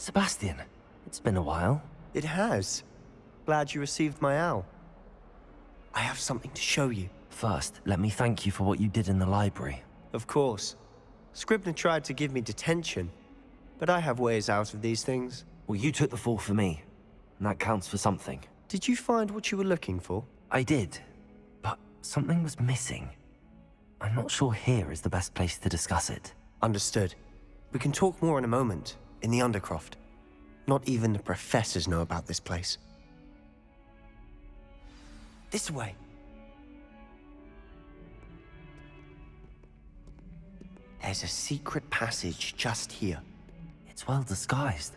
Sebastian, it's been a while. It has. Glad you received my owl. I have something to show you. First, let me thank you for what you did in the library. Of course. Scribner tried to give me detention, but I have ways out of these things. Well, you took the fall for me, and that counts for something. Did you find what you were looking for? I did, but something was missing. I'm not sure here is the best place to discuss it. Understood. We can talk more in a moment, in the Undercroft. Not even the professors know about this place. This way. There's a secret passage just here. It's well disguised.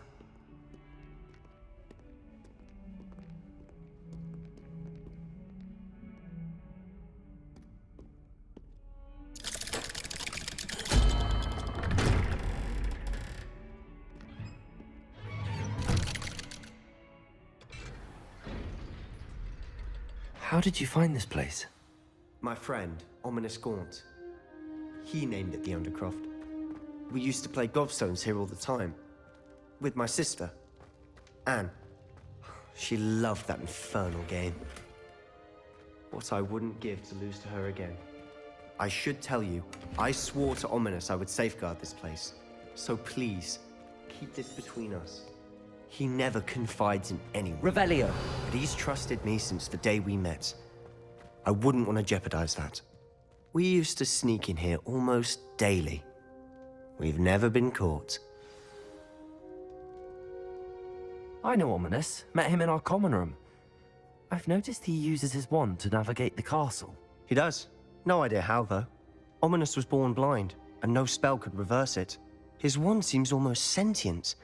How did you find this place? My friend, Ominous Gaunt. He named it the Undercroft. We used to play gobstones here all the time. With my sister, Anne. She loved that infernal game. What I wouldn't give to lose to her again. I should tell you, I swore to Ominous I would safeguard this place. So please, keep this between us. He never confides in anyone. Revelio. But he's trusted me since the day we met. I wouldn't want to jeopardize that. We used to sneak in here almost daily. We've never been caught. I know Ominous. Met him in our common room. I've noticed he uses his wand to navigate the castle. He does. No idea how, though. Ominous was born blind, and no spell could reverse it. His wand seems almost sentient.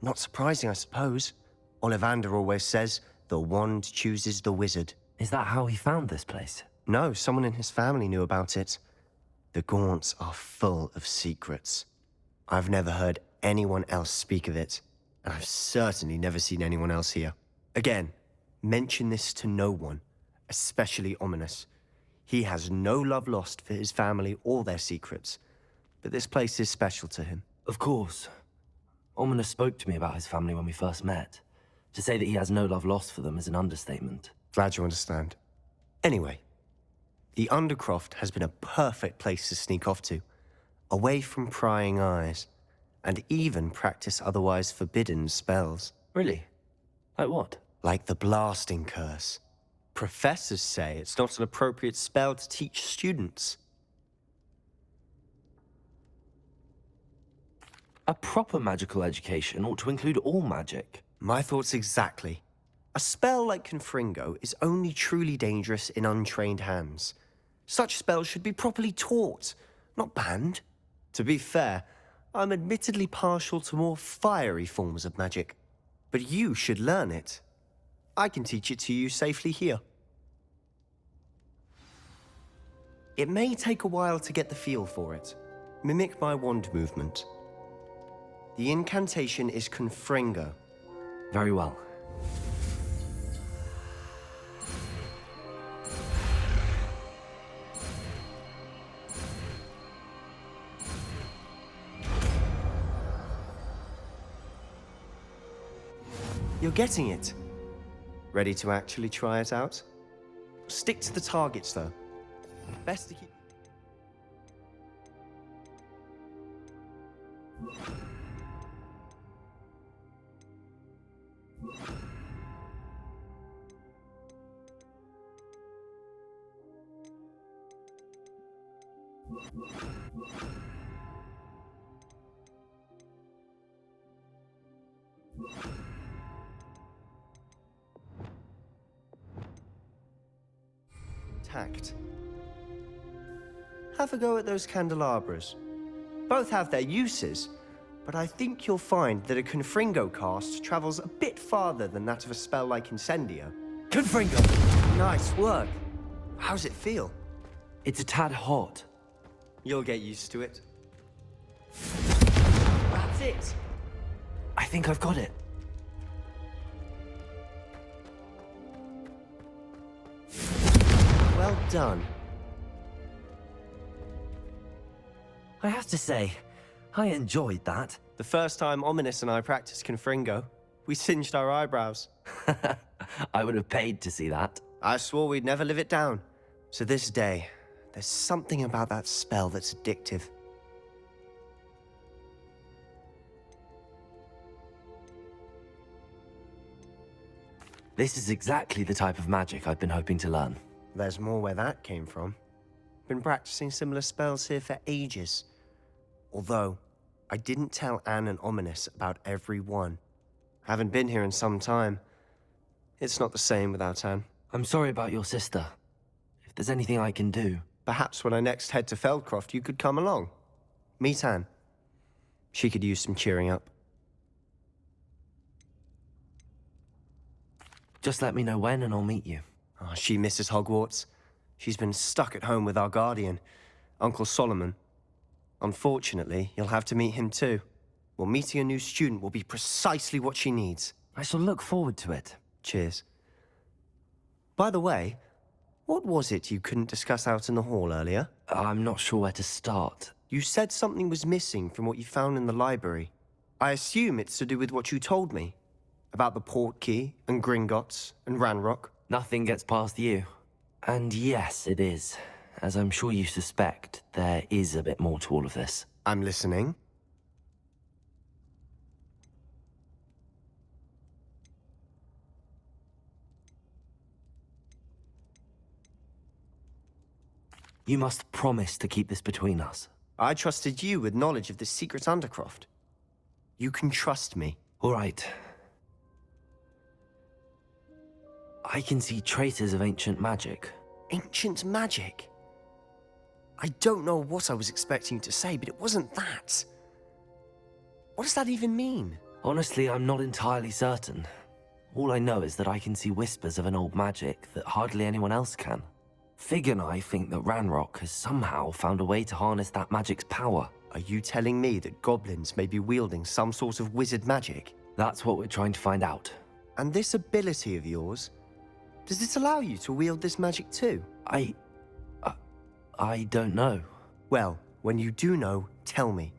Not surprising, I suppose. Ollivander always says, the wand chooses the wizard. Is that how he found this place? No, someone in his family knew about it. The Gaunts are full of secrets. I've never heard anyone else speak of it, and I've certainly never seen anyone else here. Again, mention this to no one, especially Ominous. He has no love lost for his family or their secrets, but this place is special to him. Of course. Ominous spoke to me about his family when we first met. To say that he has no love lost for them is an understatement. Glad you understand. Anyway, the Undercroft has been a perfect place to sneak off to, away from prying eyes, and even practice otherwise forbidden spells. Really? Like what? Like the blasting curse. Professors say it's not an appropriate spell to teach students. A proper magical education ought to include all magic. My thoughts exactly. A spell like Confringo is only truly dangerous in untrained hands. Such spells should be properly taught, not banned. To be fair, I'm admittedly partial to more fiery forms of magic. But you should learn it. I can teach it to you safely here. It may take a while to get the feel for it. Mimic my wand movement. The incantation is Confringo. Very well. You're getting it. Ready to actually try it out? Stick to the targets, though. Best to keep... Tact. Have a go at those candelabras. Both have their uses, but I think you'll find that a Confringo cast travels a bit farther than that of a spell like Incendio. Confringo! Nice work. How's it feel? It's a tad hot. You'll get used to it. That's it! I think I've got it. Well done. I have to say, I enjoyed that. The first time Ominous and I practiced Confringo, we singed our eyebrows. I would have paid to see that. I swore we'd never live it down. To this day, there's something about that spell that's addictive. This is exactly the type of magic I've been hoping to learn. There's more where that came from. Been practicing similar spells here for ages. Although, I didn't tell Anne and Ominous about every one. Haven't been here in some time. It's not the same without Anne. I'm sorry about your sister. If there's anything I can do... Perhaps when I next head to Feldcroft, you could come along. Meet Anne. She could use some cheering up. Just let me know when and I'll meet you. Oh, she misses Hogwarts. She's been stuck at home with our guardian, Uncle Solomon. Unfortunately, you'll have to meet him too. Well, meeting a new student will be precisely what she needs. I shall look forward to it. Cheers. By the way, what was it you couldn't discuss out in the hall earlier? I'm not sure where to start. You said something was missing from what you found in the library. I assume it's to do with what you told me. About the Portkey, and Gringotts, and Ranrock. Nothing gets past you. And yes, it is. As I'm sure you suspect, there is a bit more to all of this. I'm listening. You must promise to keep this between us. I trusted you with knowledge of this secret undercroft. You can trust me. All right. I can see traces of ancient magic. Ancient magic? I don't know what I was expecting you to say, but it wasn't that. What does that even mean? Honestly, I'm not entirely certain. All I know is that I can see whispers of an old magic that hardly anyone else can. Fig and I think that Ranrock has somehow found a way to harness that magic's power. Are you telling me that goblins may be wielding some sort of wizard magic? That's what we're trying to find out. And this ability of yours, does it allow you to wield this magic too? I don't know. Well, when you do know, tell me.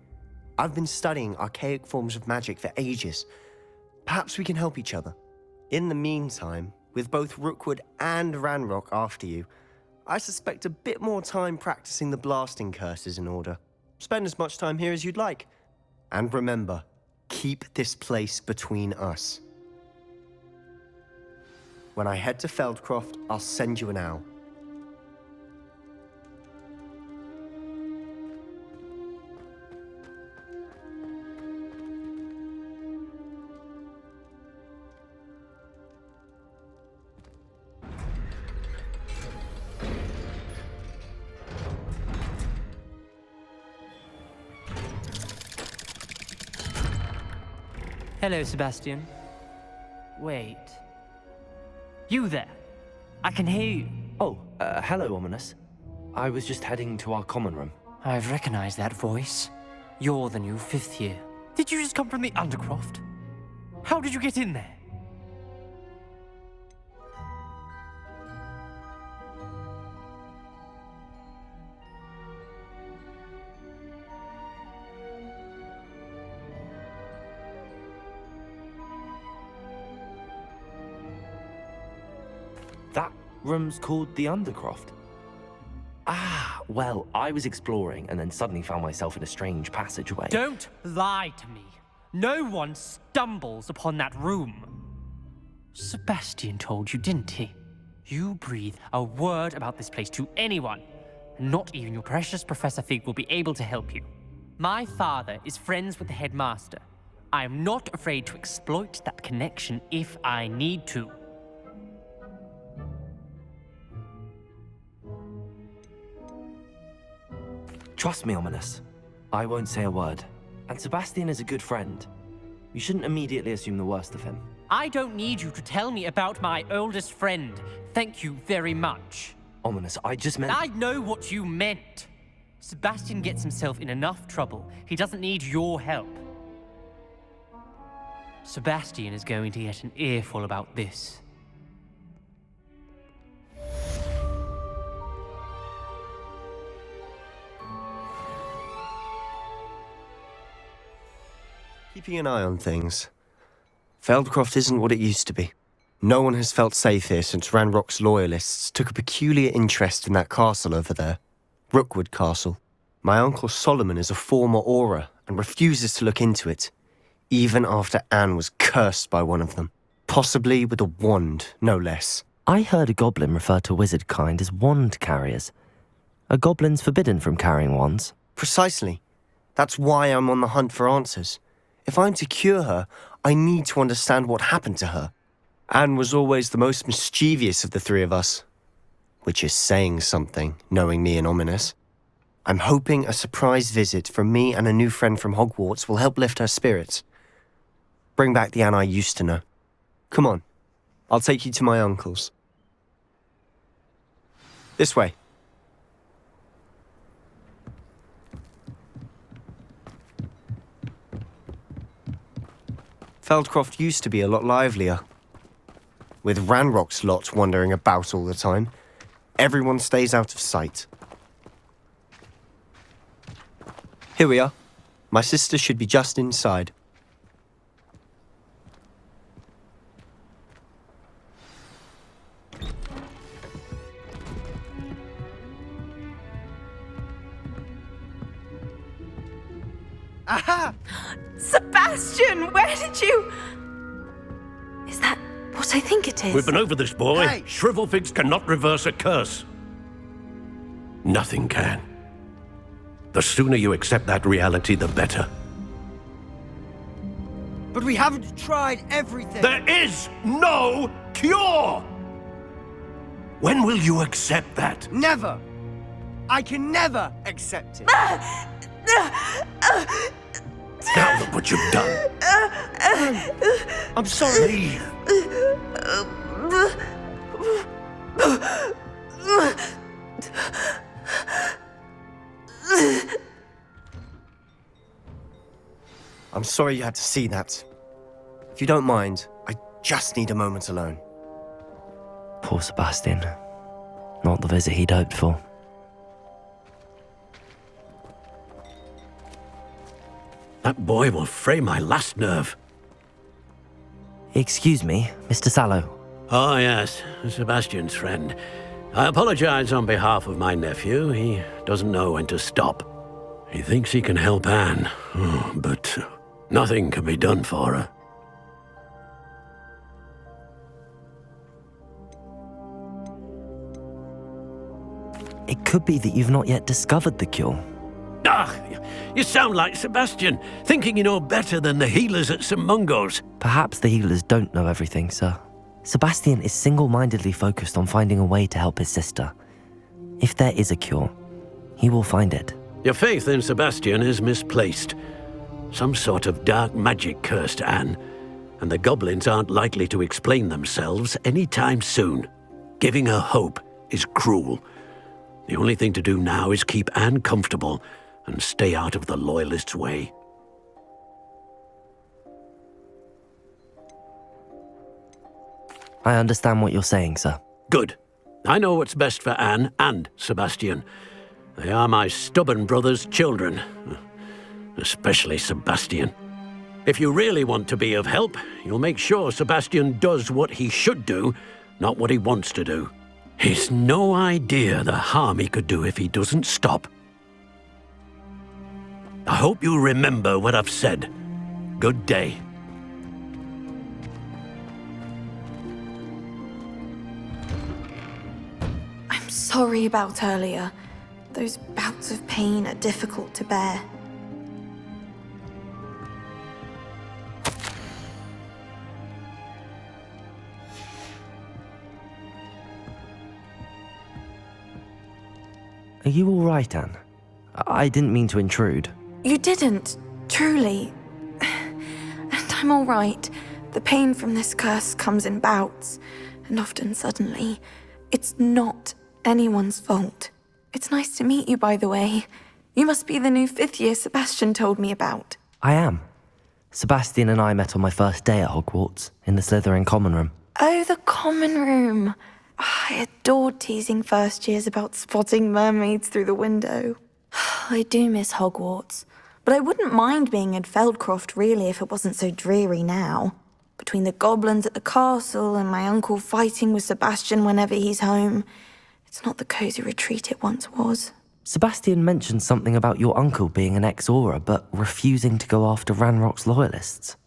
I've been studying archaic forms of magic for ages. Perhaps we can help each other. In the meantime, with both Rookwood and Ranrock after you, I suspect a bit more time practicing the blasting curse is in order. Spend as much time here as you'd like. And remember, keep this place between us. When I head to Feldcroft, I'll send you an owl. Hello, Sebastian. Wait. You there? I can hear you. Oh, hello, Ominous. I was just heading to our common room. I've recognized that voice. You're the new 5th year. Did you just come from the Undercroft? How did you get in there? That room's called the Undercroft. Ah, well, I was exploring and then suddenly found myself in a strange passageway. Don't lie to me. No one stumbles upon that room. Sebastian told you, didn't he? You breathe a word about this place to anyone, and not even your precious Professor Fig will be able to help you. My father is friends with the headmaster. I am not afraid to exploit that connection if I need to. Trust me, Ominous. I won't say a word. And Sebastian is a good friend. You shouldn't immediately assume the worst of him. I don't need you to tell me about my oldest friend. Thank you very much. Ominous, I just meant... I know what you meant. Sebastian gets himself in enough trouble. He doesn't need your help. Sebastian is going to get an earful about this. Keeping an eye on things. Feldcroft isn't what it used to be. No one has felt safe here since Ranrock's loyalists took a peculiar interest in that castle over there. Rookwood Castle. My uncle Solomon is a former Auror and refuses to look into it, even after Anne was cursed by one of them. Possibly with a wand, no less. I heard a goblin refer to wizard kind as wand carriers. Are goblins forbidden from carrying wands? Precisely. That's why I'm on the hunt for answers. If I'm to cure her, I need to understand what happened to her. Anne was always the most mischievous of the three of us. Which is saying something, knowing me and Ominous. I'm hoping a surprise visit from me and a new friend from Hogwarts will help lift her spirits. Bring back the Anne I used to know. Come on, I'll take you to my uncle's. This way. Feldcroft used to be a lot livelier. With Ranrock's lot wandering about all the time, everyone stays out of sight. Here we are. My sister should be just inside. Aha! Sebastian, where did you... Is that what I think it is? We've been over this, boy. Hey! Shrivelfigs cannot reverse a curse. Nothing can. The sooner you accept that reality, the better. But we haven't tried everything. There is no cure! When will you accept that? Never! I can never accept it. Now look what you've done. I'm sorry. Leave. I'm sorry you had to see that. If you don't mind, I just need a moment alone. Poor Sebastian. Not the visit he'd hoped for. That boy will fray my last nerve. Excuse me, Mr. Sallow. Oh, yes, Sebastian's friend. I apologize on behalf of my nephew. He doesn't know when to stop. He thinks he can help Anne, but nothing can be done for her. It could be that you've not yet discovered the cure. Ah, you sound like Sebastian, thinking you know better than the healers at St. Mungo's. Perhaps the healers don't know everything, sir. Sebastian is single-mindedly focused on finding a way to help his sister. If there is a cure, he will find it. Your faith in Sebastian is misplaced. Some sort of dark magic cursed Anne, and the goblins aren't likely to explain themselves anytime soon. Giving her hope is cruel. The only thing to do now is keep Anne comfortable and stay out of the Loyalists' way. I understand what you're saying, sir. Good. I know what's best for Anne and Sebastian. They are my stubborn brother's children. Especially Sebastian. If you really want to be of help, you'll make sure Sebastian does what he should do, not what he wants to do. He's no idea the harm he could do if he doesn't stop. I hope you remember what I've said. Good day. I'm sorry about earlier. Those bouts of pain are difficult to bear. Are you all right, Anne? I didn't mean to intrude. You didn't, truly. And I'm all right. The pain from this curse comes in bouts, and often suddenly. It's not anyone's fault. It's nice to meet you, by the way. You must be the new 5th year Sebastian told me about. I am. Sebastian and I met on my first day at Hogwarts, in the Slytherin common room. Oh, the common room. I adored teasing first years about spotting mermaids through the window. I do miss Hogwarts, But I wouldn't mind being in Feldcroft, really, if it wasn't so dreary now. Between the goblins at the castle and my uncle fighting with Sebastian whenever he's home, it's not the cosy retreat it once was. Sebastian mentioned something about your uncle being an ex-Aura, but refusing to go after Ranrock's loyalists.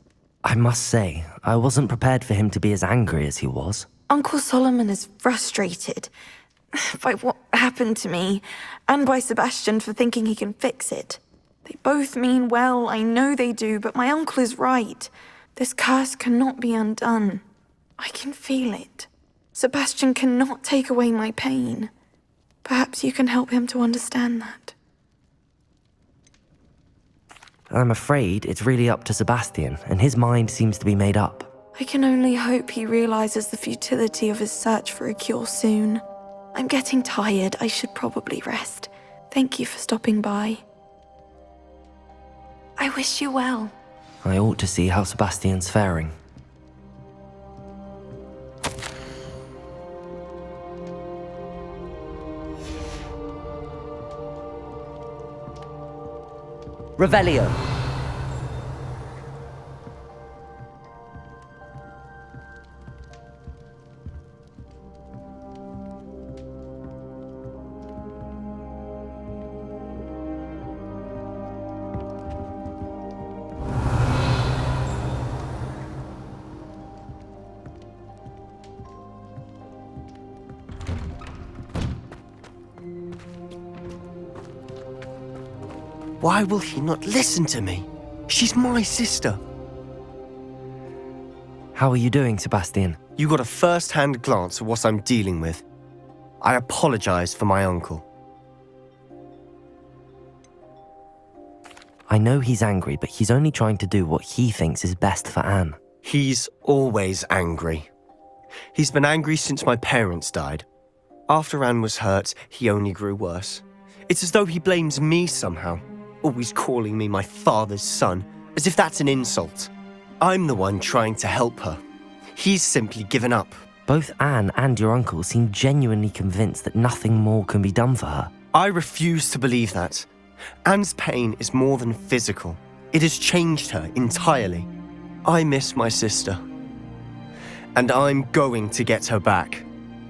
I must say, I wasn't prepared for him to be as angry as he was. Uncle Solomon is frustrated by what happened to me, and by Sebastian for thinking he can fix it. They both mean well, I know they do, but my uncle is right. This curse cannot be undone. I can feel it. Sebastian cannot take away my pain. Perhaps you can help him to understand that. I'm afraid it's really up to Sebastian, and his mind seems to be made up. I can only hope he realizes the futility of his search for a cure soon. I'm getting tired. I should probably rest. Thank you for stopping by. I wish you well. I ought to see how Sebastian's faring. Revelio. Why will he not listen to me? She's my sister. How are you doing, Sebastian? You got a first-hand glance at what I'm dealing with. I apologize for my uncle. I know he's angry, but he's only trying to do what he thinks is best for Anne. He's always angry. He's been angry since my parents died. After Anne was hurt, he only grew worse. It's as though he blames me somehow, always calling me my father's son, as if that's an insult. I'm the one trying to help her. He's simply given up. Both Anne and your uncle seem genuinely convinced that nothing more can be done for her. I refuse to believe that. Anne's pain is more than physical. It has changed her entirely. I miss my sister. And I'm going to get her back.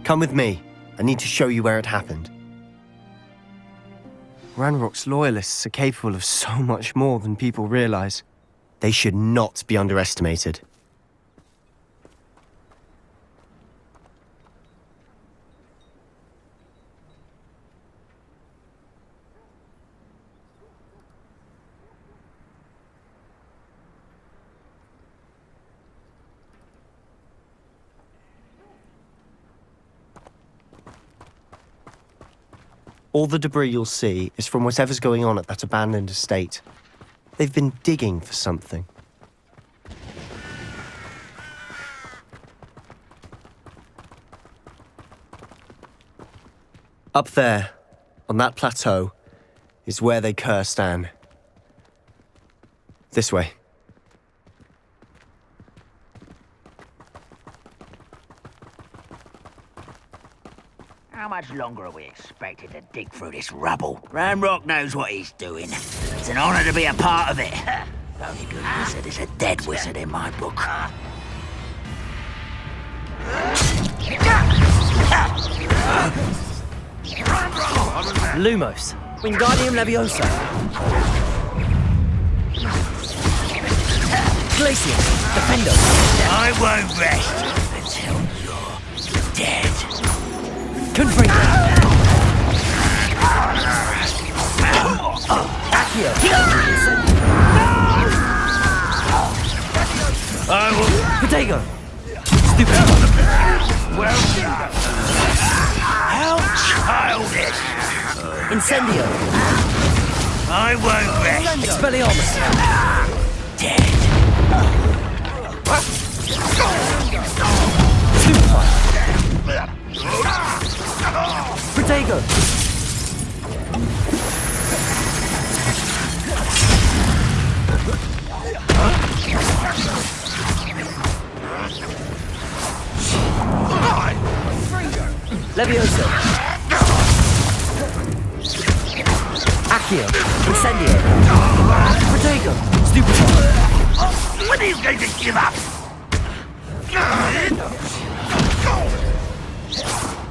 Come with me. I need to show you where it happened. Ranrock's loyalists are capable of so much more than people realize. They should not be underestimated. All the debris you'll see is from whatever's going on at that abandoned estate. They've been digging for something. Up there, on that plateau, is where they cursed Anne. This way. How much longer are we expected to dig through this rubble? Ranrock knows what he's doing. It's an honor to be a part of it. The only good wizard is a dead wizard in my book. Lumos, Wingardium Leviosa. Glacier, Defender. I won't rest until you're dead. Confringo. Accio. I will... Potato. Stupid. Well, how childish. Incendio. I won't rest. Expelliarmus. Dead. Stupefy. Protego. Levioso. Accio. Incendio. Protego. Stupefy. When are you going to give up?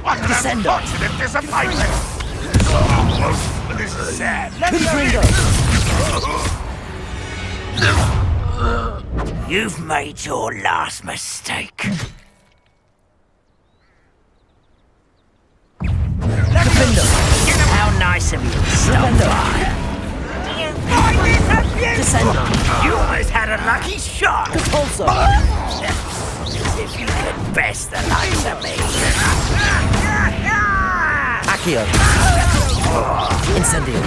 What an Descendo. unfortunate disappointment! This is sad. Confringo. You've made your last mistake. Defendo. How nice of you to stop by. Do you find this abuse? Descendo. You almost had a lucky shot. Repulso. As if you could best the likes of me. Accio. Incendio.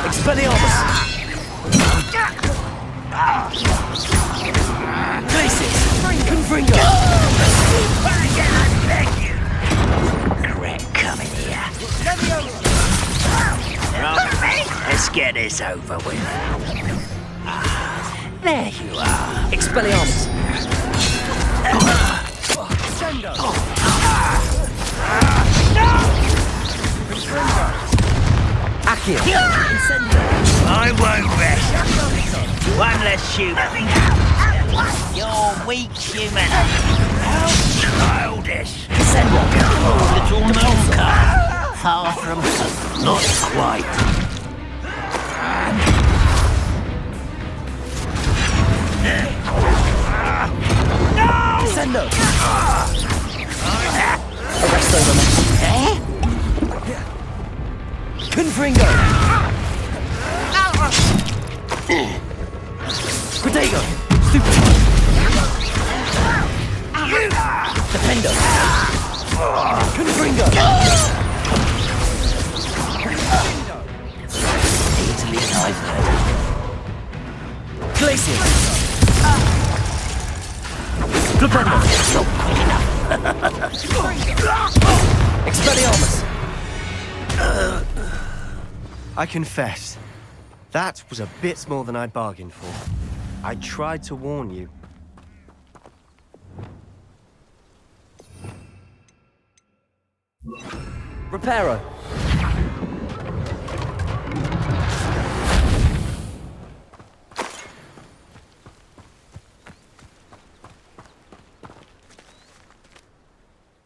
Expelliarmus. Glacius. Confringo. Correct, coming here. Let's get this over with. There you are. Expelliarmus. Accio. Incendio. I won't rest. One less human. You're weak, human. How childish. Descendo. Little Milka. Far from Not quite. Descendo. Arresto them. Confringo. Protego. Stupefy. Defendo. Confringo. Italy I've heard. Glacius. Flipendo. Expelliarmus. I confess, that was a bit more than I'd bargained for. I tried to warn you. Reparo.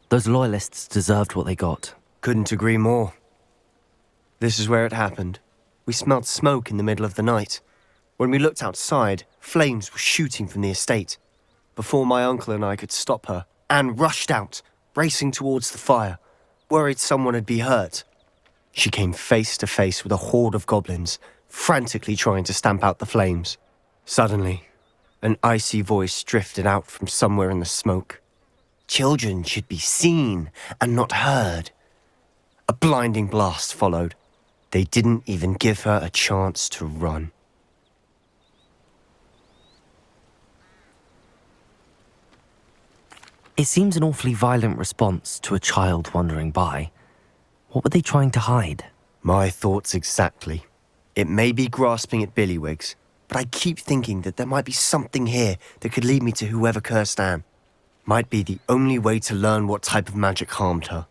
Those loyalists deserved what they got. Couldn't agree more. This is where it happened. We smelled smoke in the middle of the night. When we looked outside, flames were shooting from the estate. Before my uncle and I could stop her, Anne rushed out, racing towards the fire, worried someone had been hurt. She came face to face with a horde of goblins, frantically trying to stamp out the flames. Suddenly, an icy voice drifted out from somewhere in the smoke. Children should be seen and not heard. A blinding blast followed. They didn't even give her a chance to run. It seems an awfully violent response to a child wandering by. What were they trying to hide? My thoughts exactly. It may be grasping at Billywigs, but I keep thinking that there might be something here that could lead me to whoever cursed Anne. Might be the only way to learn what type of magic harmed her,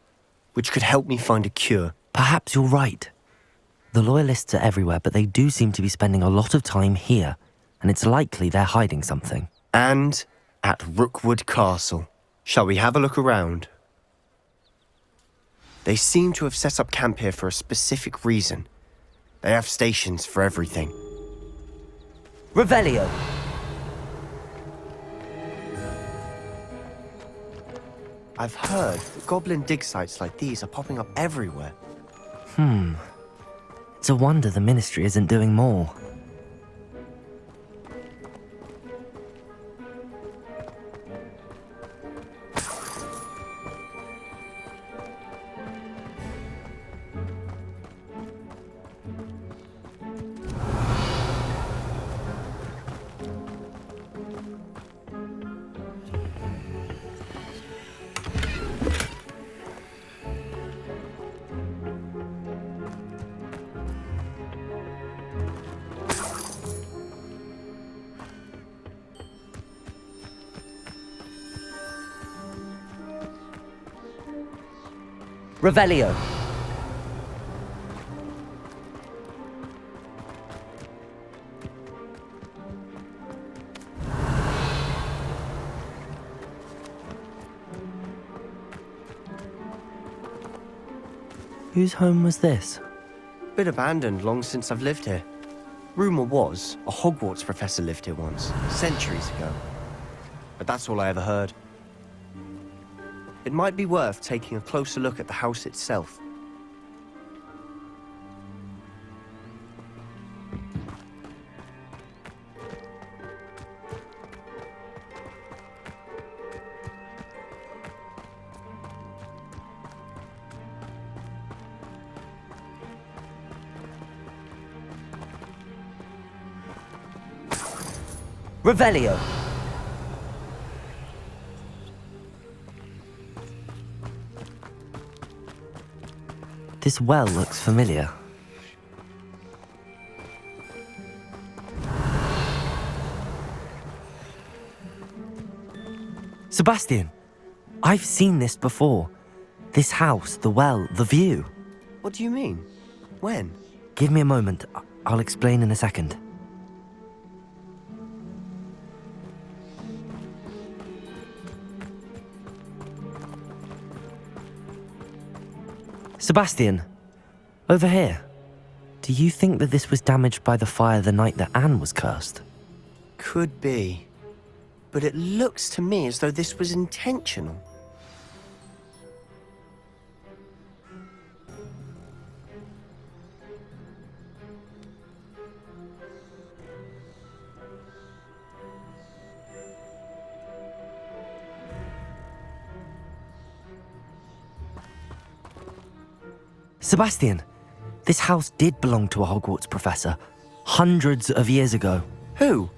which could help me find a cure. Perhaps you're right. The loyalists are everywhere, but they do seem to be spending a lot of time here, and it's likely they're hiding something. And at Rookwood Castle. Shall we have a look around? They seem to have set up camp here for a specific reason. They have stations for everything. Revelio. I've heard that goblin dig sites like these are popping up everywhere. It's a wonder the Ministry isn't doing more. Revelio. Whose home was this? Bit abandoned long since I've lived here. Rumour was a Hogwarts professor lived here once, centuries ago. But that's all I ever heard. It might be worth taking a closer look at the house itself. Revelio. This well looks familiar. Sebastian, I've seen this before. This house, the well, the view. What do you mean? When? Give me a moment. I'll explain in a second. Sebastian, over here. Do you think that this was damaged by the fire the night that Anne was cursed? Could be. But it looks to me as though this was intentional. Sebastian, this house did belong to a Hogwarts professor, hundreds of years ago. Who?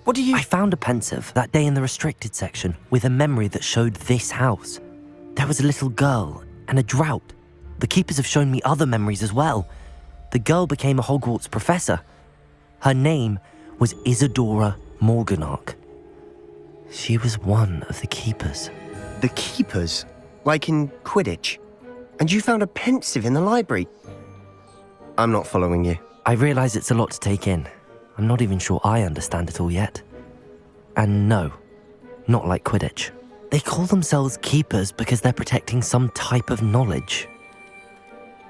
What do you... I found a pensive that day in the restricted section with a memory that showed this house. There was a little girl and a drought. The keepers have shown me other memories as well. The girl became a Hogwarts professor. Her name was Isadora Morganach. She was one of the keepers. The keepers? Like in Quidditch? And you found a pensive in the library? I'm not following you. I realize it's a lot to take in. I'm not even sure I understand it all yet. And no, not like Quidditch. They call themselves keepers because they're protecting some type of knowledge.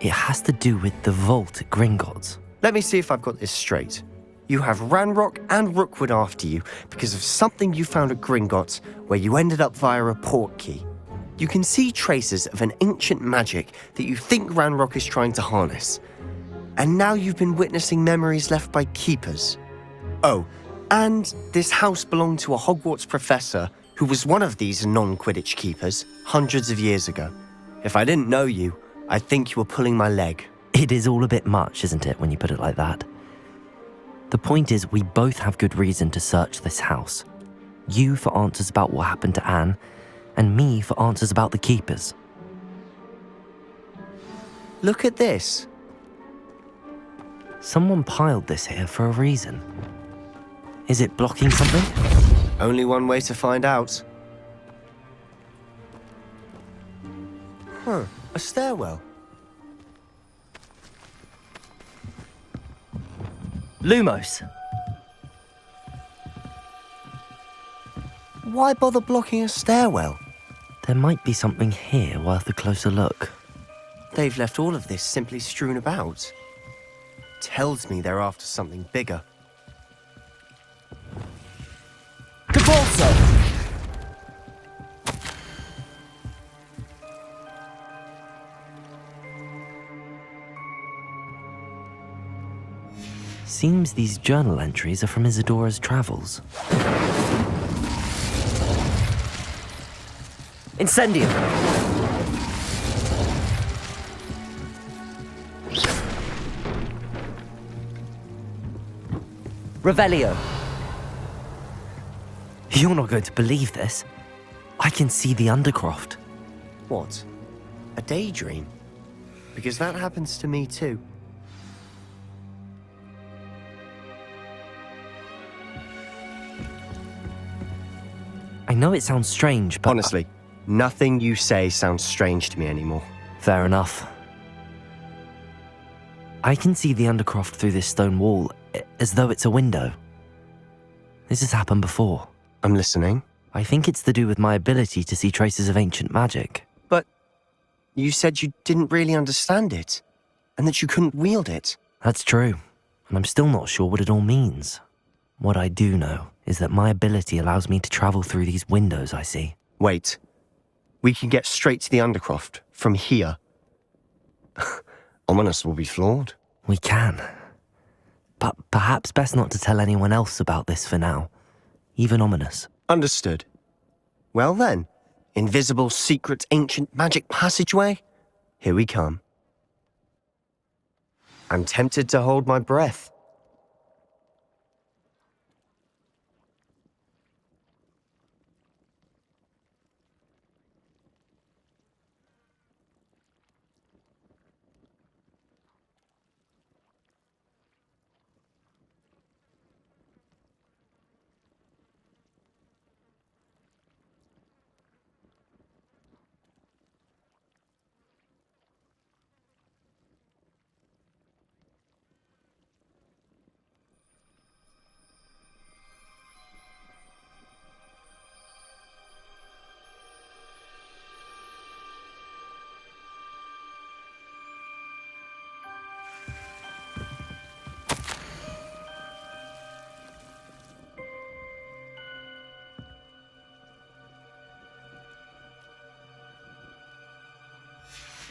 It has to do with the vault at Gringotts. Let me see if I've got this straight. You have Ranrock and Rookwood after you because of something you found at Gringotts where you ended up via a Portkey. You can see traces of an ancient magic that you think Ranrock is trying to harness. And now you've been witnessing memories left by keepers. Oh, and this house belonged to a Hogwarts professor who was one of these non-Quidditch keepers hundreds of years ago. If I didn't know you, I'd think you were pulling my leg. It is all a bit much, isn't it, when you put it like that? The point is, we both have good reason to search this house. You for answers about what happened to Anne, and me for answers about the keepers. Look at this. Someone piled this here for a reason. Is it blocking something? Only one way to find out. Huh, a stairwell. Lumos. Why bother blocking a stairwell? There might be something here worth a closer look. They've left all of this simply strewn about. Tells me they're after something bigger. Cabalso. Seems these journal entries are from Isadora's travels. Incendium. Revelio. You're not going to believe this. I can see the Undercroft. What? A daydream? Because that happens to me too. I know it sounds strange, but... Honestly, nothing you say sounds strange to me anymore. Fair enough. I can see the Undercroft through this stone wall, as though it's a window. This has happened before. I'm listening. I think it's to do with my ability to see traces of ancient magic. But You said you didn't really understand it, and that you couldn't wield it. That's true, and I'm still not sure what it all means. What I do know is that my ability allows me to travel through these windows I see. Wait. We can get straight to the Undercroft from here. Ominous will be floored. We can. But perhaps best not to tell anyone else about this for now. Even Ominous. Understood. Well then, invisible, secret, ancient magic passageway? Here we come. I'm tempted to hold my breath.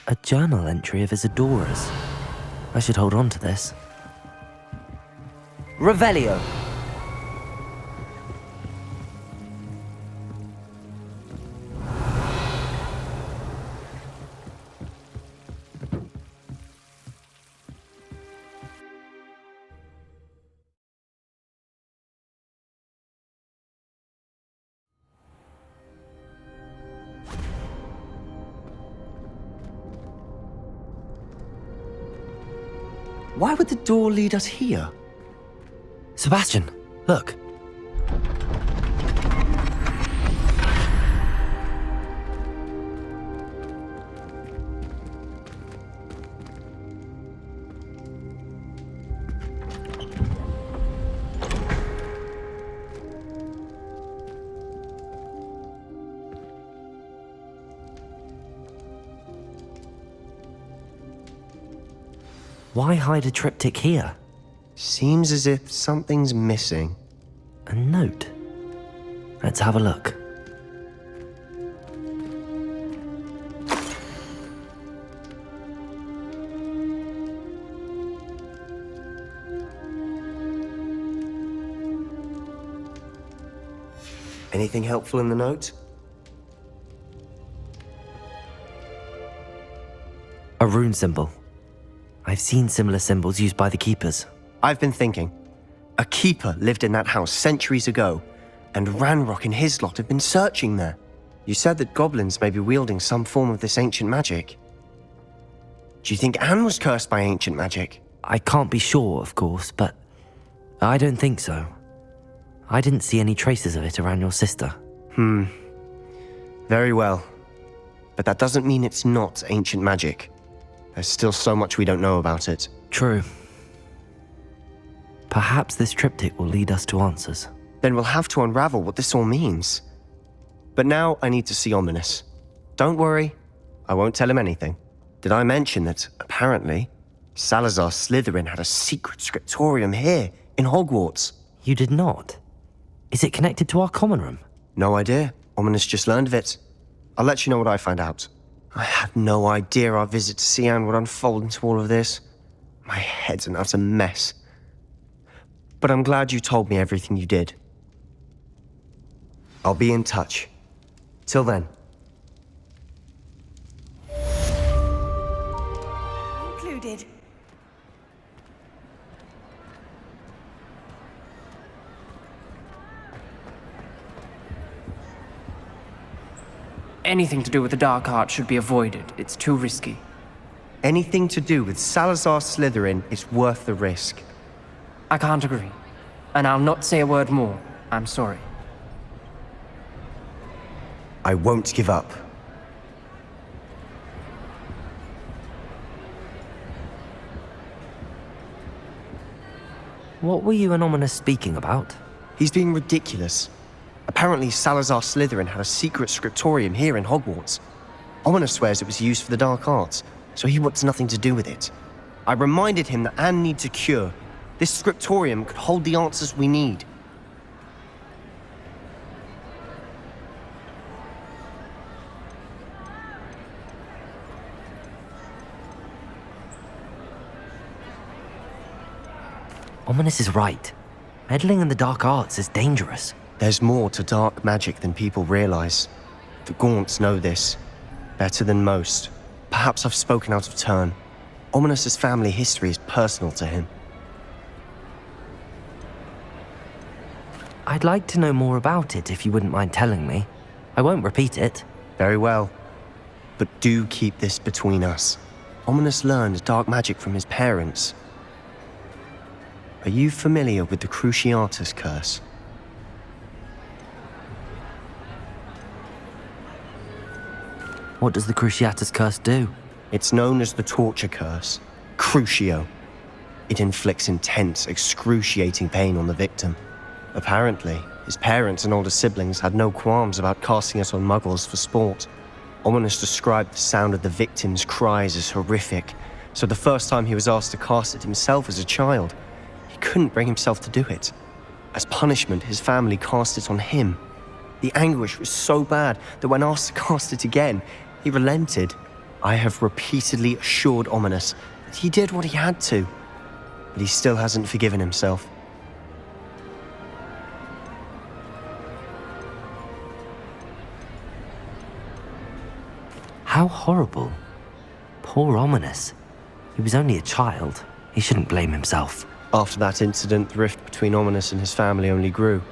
A journal entry of Isadora's. I should hold on to this. Revelio. Why would the door lead us here? Sebastian, look. Why hide a triptych here? Seems as if something's missing. A note. Let's have a look. Anything helpful in the note? A rune symbol. I've seen similar symbols used by the keepers. I've been thinking. A keeper lived in that house centuries ago, and Ranrock and his lot have been searching there. You said that goblins may be wielding some form of this ancient magic. Do you think Anne was cursed by ancient magic? I can't be sure, of course, but I don't think so. I didn't see any traces of it around your sister. Very well. But that doesn't mean it's not ancient magic. There's still so much we don't know about it. True. Perhaps this triptych will lead us to answers. Then we'll have to unravel what this all means. But now I need to see Ominous. Don't worry, I won't tell him anything. Did I mention that, apparently, Salazar Slytherin had a secret scriptorium here, in Hogwarts? You did not? Is it connected to our common room? No idea. Ominous just learned of it. I'll let you know what I find out. I had no idea our visit to Cian would unfold into all of this. My head's an utter mess. But I'm glad you told me everything you did. I'll be in touch. Till then. Included. Anything to do with the dark arts should be avoided. It's too risky. Anything to do with Salazar Slytherin is worth the risk. I can't agree. And I'll not say a word more. I'm sorry. I won't give up. What were you and Ominous speaking about? He's being ridiculous. Apparently Salazar Slytherin had a secret scriptorium here in Hogwarts. Ominous swears it was used for the dark arts, so he wants nothing to do with it. I reminded him that Anne needs a cure. This scriptorium could hold the answers we need. Ominous is right. Meddling in the dark arts is dangerous. There's more to dark magic than people realize. The Gaunts know this better than most. Perhaps I've spoken out of turn. Ominous's family history is personal to him. I'd like to know more about it if you wouldn't mind telling me. I won't repeat it. Very well. But do keep this between us. Ominous learned dark magic from his parents. Are you familiar with the Cruciatus curse? What does the Cruciatus curse do? It's known as the torture curse, Crucio. It inflicts intense, excruciating pain on the victim. Apparently, his parents and older siblings had no qualms about casting it on muggles for sport. Ominous described the sound of the victim's cries as horrific, so the first time he was asked to cast it himself as a child, he couldn't bring himself to do it. As punishment, his family cast it on him. The anguish was so bad that when asked to cast it again, he relented. I have repeatedly assured Ominous that he did what he had to, but he still hasn't forgiven himself. How horrible. Poor Ominous. He was only a child. He shouldn't blame himself. After that incident, the rift between Ominous and his family only grew.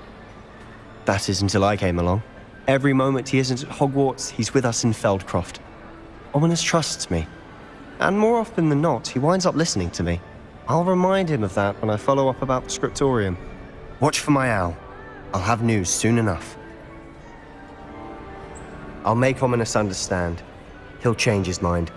That is until I came along. Every moment he isn't at Hogwarts, he's with us in Feldcroft. Ominous trusts me. And more often than not, he winds up listening to me. I'll remind him of that when I follow up about the scriptorium. Watch for my owl. I'll have news soon enough. I'll make Ominous understand. He'll change his mind.